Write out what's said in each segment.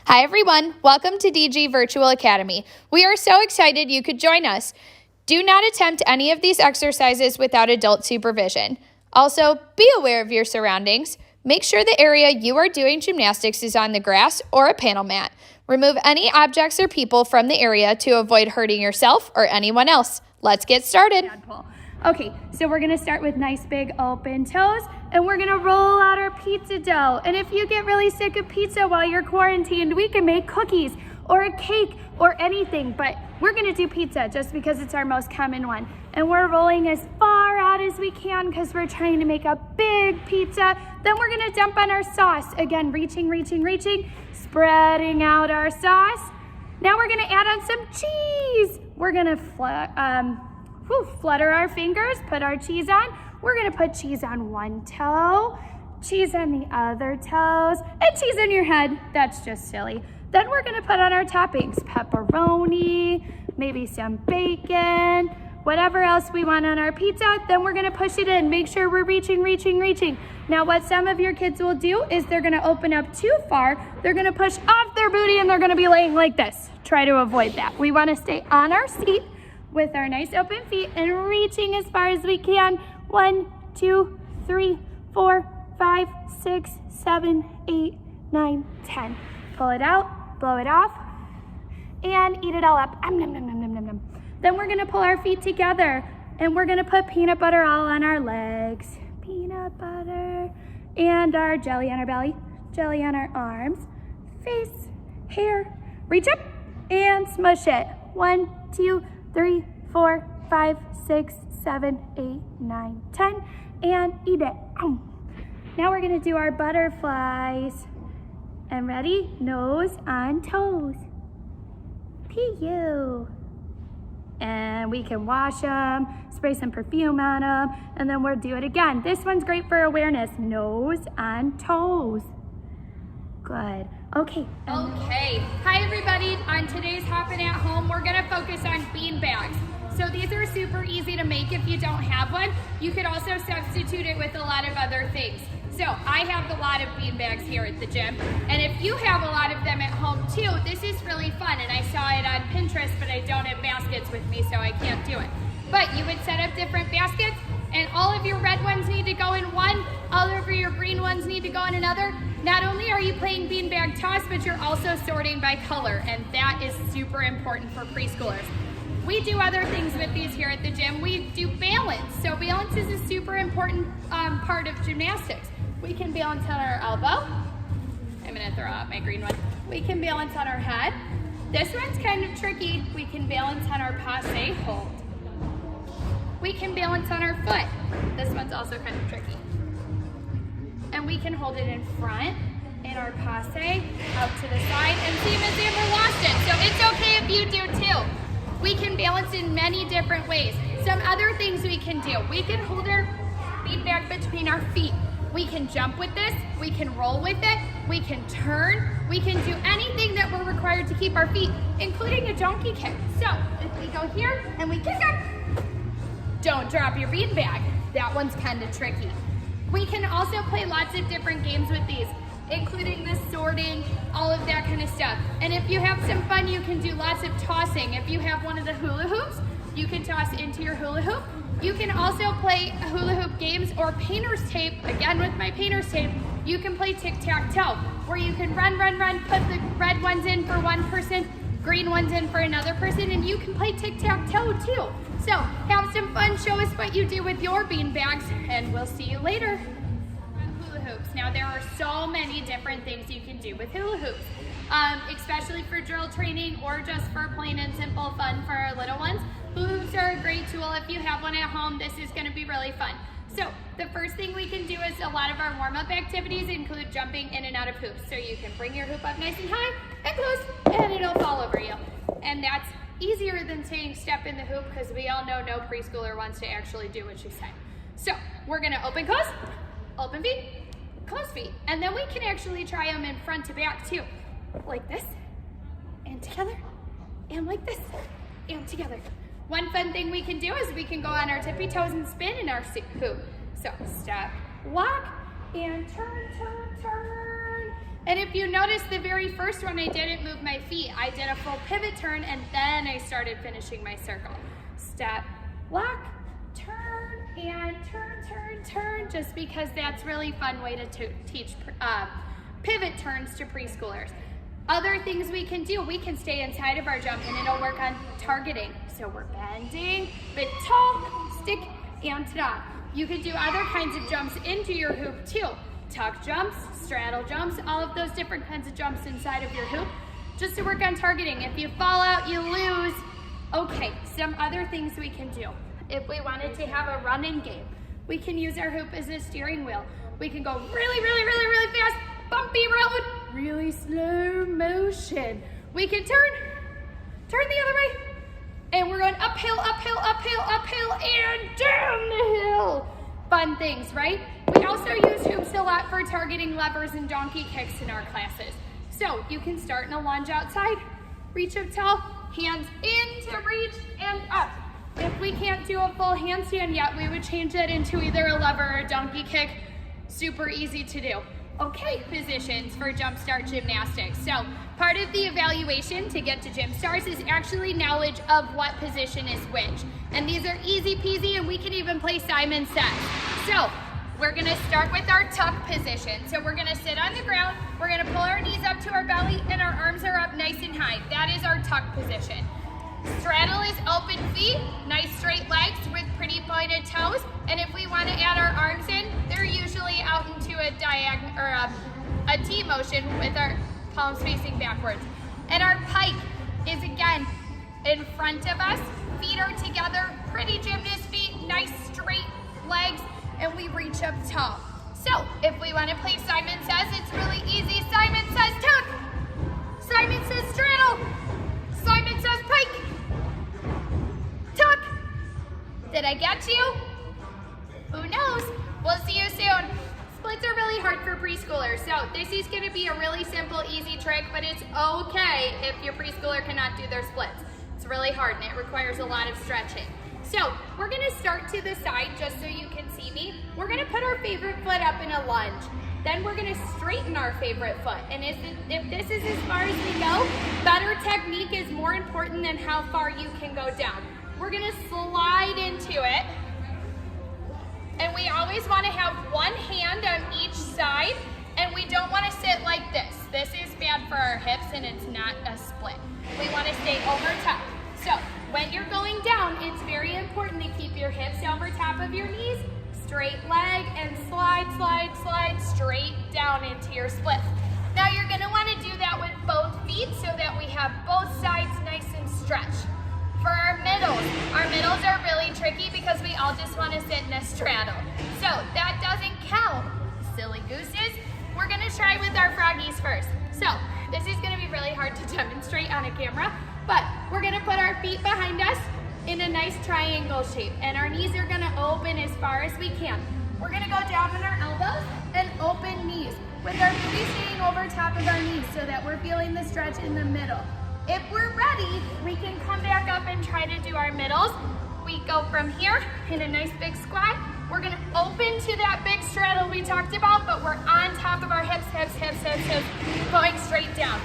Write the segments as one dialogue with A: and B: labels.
A: Hi everyone, welcome to DG Virtual Academy. We are so excited you could join us. Do not attempt any of these exercises without adult supervision. Also, be aware of your surroundings. Make sure the area you are doing gymnastics is on the grass or a panel mat. Remove any objects or people from the area to avoid hurting yourself or anyone else. Let's get started.
B: Tadpole. Okay, so we're gonna start with nice big open toes, and we're gonna roll out our pizza dough. And if you get really sick of pizza while you're quarantined, we can make cookies or a cake or anything, but we're gonna do pizza just because it's our most common one. And we're rolling as far out as we can because we're trying to make a big pizza. Then we're gonna dump on our sauce. Again, reaching, spreading out our sauce. Now we're gonna add on some cheese. We're gonna flutter our fingers, put our cheese on. We're gonna put cheese on one toe, cheese on the other toes, and cheese on your head. That's just silly. Then we're gonna put on our toppings, pepperoni, maybe some bacon, whatever else we want on our pizza. Then we're gonna push it in. Make sure we're reaching. Now what some of your kids will do is they're gonna open up too far. They're gonna push off their booty and they're gonna be laying like this. Try to avoid that. We wanna stay on our seat with our nice open feet and reaching as far as we can. 1, 2, 3, 4, 5, 6, 7, 8, 9, 10. Pull it out, blow it off, and eat it all up. Nom. Then we're gonna pull our feet together and we're gonna put peanut butter all on our legs. Peanut butter. And our jelly on our belly, jelly on our arms, face, hair. Reach up and smush it. 1, 2, 3, 4, 5, 6, 7, 8, 9, 10, and eat it. Now we're gonna do our butterflies. And ready? Nose on toes. Pee-you. And we can wash them, spray some perfume on them, and then we'll do it again. This one's great for awareness. Nose on toes. Good. Okay.
A: Hi everybody. On today's Hoppin' at Home, we're gonna focus on bean bags. So these are super easy to make if you don't have one. You could also substitute it with a lot of other things. So I have a lot of bean bags here at the gym, and if you have a lot of them at home too, this is really fun, and I saw it on Pinterest, but I don't have baskets with me, so I can't do it. But you would set up different baskets, and all of your red ones need to go in one, all of your green ones need to go in another. Not only are you playing beanbag toss, but you're also sorting by color, and that is super important for preschoolers. We do other things with these here at the gym. We do balance. So balance is a super important part of gymnastics. We can balance on our elbow. I'm gonna throw out my green one. We can balance on our head. This one's kind of tricky. We can balance on our passe hold. We can balance on our foot. This one's also kind of tricky. And we can hold it in front in our passe, out to the side, and see Miss Amber lost it. So it's okay if you do too. We can balance in many different ways. Some other things we can do. We can hold our beanbag between our feet. We can jump with this, we can roll with it, we can turn, we can do anything that we're required to keep our feet, including a donkey kick. So if we go here and we kick up, don't drop your beanbag. That one's kind of tricky. We can also play lots of different games with these, including the sorting, all of that kind of stuff. And if you have some fun, you can do lots of tossing. If you have one of the hula hoops, you can toss into your hula hoop. You can also play hula hoop games or painter's tape. Again, with my painter's tape, you can play tic-tac-toe, where you can run, put the red ones in for one person, green ones in for another person, and you can play tic-tac-toe too. So have some fun, show us what you do with your bean bags, and we'll see you later. Hula hoops. Now there are so many different things you can do with hula hoops, especially for drill training or just for plain and simple fun for our little ones. Hula hoops are a great tool. If you have one at home, this is going to be really fun. So the first thing we can do is a lot of our warm-up activities include jumping in and out of hoops. So you can bring your hoop up nice and high and close, and it'll fall over you. And that's easier than saying step in the hoop, because we all know no preschooler wants to actually do what you say. So we're going to open, feet, close feet. And then we can actually try them in front to back too. Like this, and together, and like this, and together. One fun thing we can do is we can go on our tippy toes and spin in our hoop. So step, walk, and turn, And if you notice, the very first one, I didn't move my feet. I did a full pivot turn, and then I started finishing my circle. Step, lock, turn, and turn, turn, turn, just because that's really fun way to teach pivot turns to preschoolers. Other things we can do, we can stay inside of our jump, and it'll work on targeting. So we're bending, bit tall, stick, and ta-da. You could do other kinds of jumps into your hoop too. Tuck jumps, straddle jumps, all of those different kinds of jumps inside of your hoop, just to work on targeting. If you fall out, you lose. Okay, some other things we can do. If we wanted to have a running game, we can use our hoop as a steering wheel. We can go really, really, really, really fast, bumpy road, really slow motion. We can turn the other way, and we're going uphill, uphill, uphill, uphill, and down the hill. Fun things, right? We also use hoops a lot for targeting levers and donkey kicks in our classes. So you can start in a lunge outside, reach up tall, hands in to reach and up. If we can't do a full handstand yet, we would change that into either a lever or a donkey kick. Super easy to do. Okay, positions for Jumpstart Gymnastics. So part of the evaluation to get to Gym Stars is actually knowledge of what position is which. And these are easy peasy, and we can even play Simon Says. So we're gonna start with our tuck position. So we're gonna sit on the ground, we're gonna pull our knees up to our belly, and our arms are up nice and high. That is our tuck position. Straddle is open feet, nice straight legs with pretty pointed toes. And if we want to add our arms in, they're usually out into a diagonal or a T motion with our palms facing backwards. And our pike is again in front of us, feet are together, pretty gymnast feet, nice straight legs, and we reach up tall. So if we want to play Simon Says, it's really easy. Simon Says tuck, Simon Says straddle, Simon Says pike, tuck. Did I get you? Who knows? We'll see you soon. Splits are really hard for preschoolers, so this is going to be a really simple, easy trick, but it's okay if your preschooler cannot do their splits. It's really hard and it requires a lot of stretching. So we're going to start to the side just so you can see me. We're going to put our favorite foot up in a lunge. Then we're going to straighten our favorite foot. And if this is as far as we go, better technique is more important than how far you can go down. We're going to slide into it. And we always want to have one hand on each side, and we don't want to sit like this. This is bad for our hips, and it's not a split. We want to stay over top. So when you're going down, it's very important to keep your hips over top of your knees, straight leg, and slide, slide, slide straight down into your split. Now you're going to want to do that with both feet so that we have both sides nice and stretched. For our middles are really tricky because we all just want to sit in a straddle. So that doesn't count, silly gooses. We're going to try with our froggies first. So this is going to be really hard to demonstrate on a camera, but we're going to put our feet behind us in a nice triangle shape, and our knees are going to open as far as we can. We're going to go down on our elbows and open knees with our booty staying over top of our knees so that we're feeling the stretch in the middle. If we're ready, we can come back up and try to do our middles. We go from here in a nice big squat. We're gonna open to that big straddle we talked about, but we're on top of our hips, going straight down.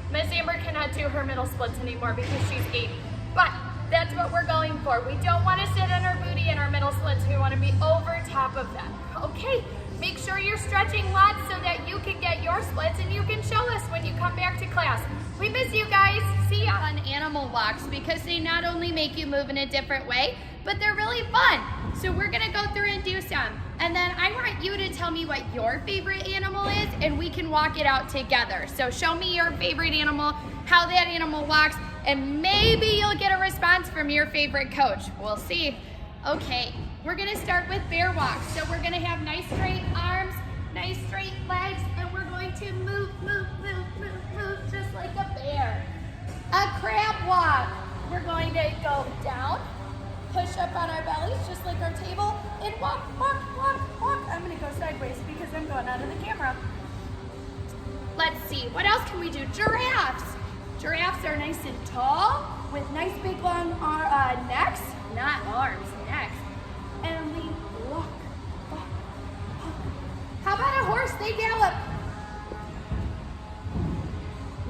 A: Miss Amber cannot do her middle splits anymore because she's 80. But that's what we're going for. We don't wanna sit on our booty in our middle splits. We wanna be over top of them. Okay, make sure you're stretching lots so that you can get your splits and you can show us when you come back to class. We miss you guys. See ya on animal walks because they not only make you move in a different way, but they're really fun. So we're gonna go through and do some. And then I want you to tell me what your favorite animal is and we can walk it out together. So show me your favorite animal, how that animal walks, and maybe you'll get a response from your favorite coach. We'll see. Okay, we're gonna start with bear walks. So we're gonna have nice straight arms, nice straight legs, and we're going to move, just like a bear. A crab walk. We're going to go down, push up on our bellies, just like our table, and walk. I'm gonna go sideways because I'm going out of the camera. Let's see, what else can we do? Giraffes. Giraffes are nice and tall with nice big long necks, not arms, necks. And we walk. How about a horse? They gallop.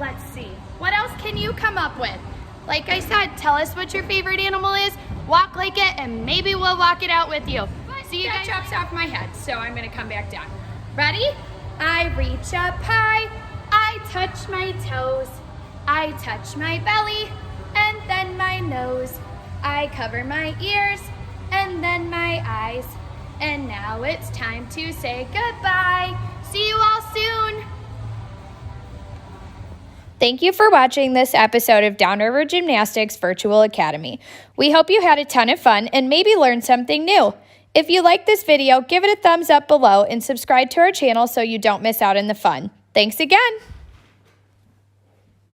B: Let's see. What else can you come up with? Like I said, tell us what your favorite animal is, walk like it, and maybe we'll walk it out with you. See you guys.
A: That chops off my head, so I'm gonna come back down. Ready?
B: I reach up high, I touch my toes, I touch my belly, and then my nose. I cover my ears, and then my eyes. And now it's time to say goodbye. See you all soon.
C: Thank you for watching this episode of Downriver Gymnastics Virtual Academy. We hope you had a ton of fun and maybe learned something new. If you like this video, give it a thumbs up below and subscribe to our channel so you don't miss out on the fun. Thanks again.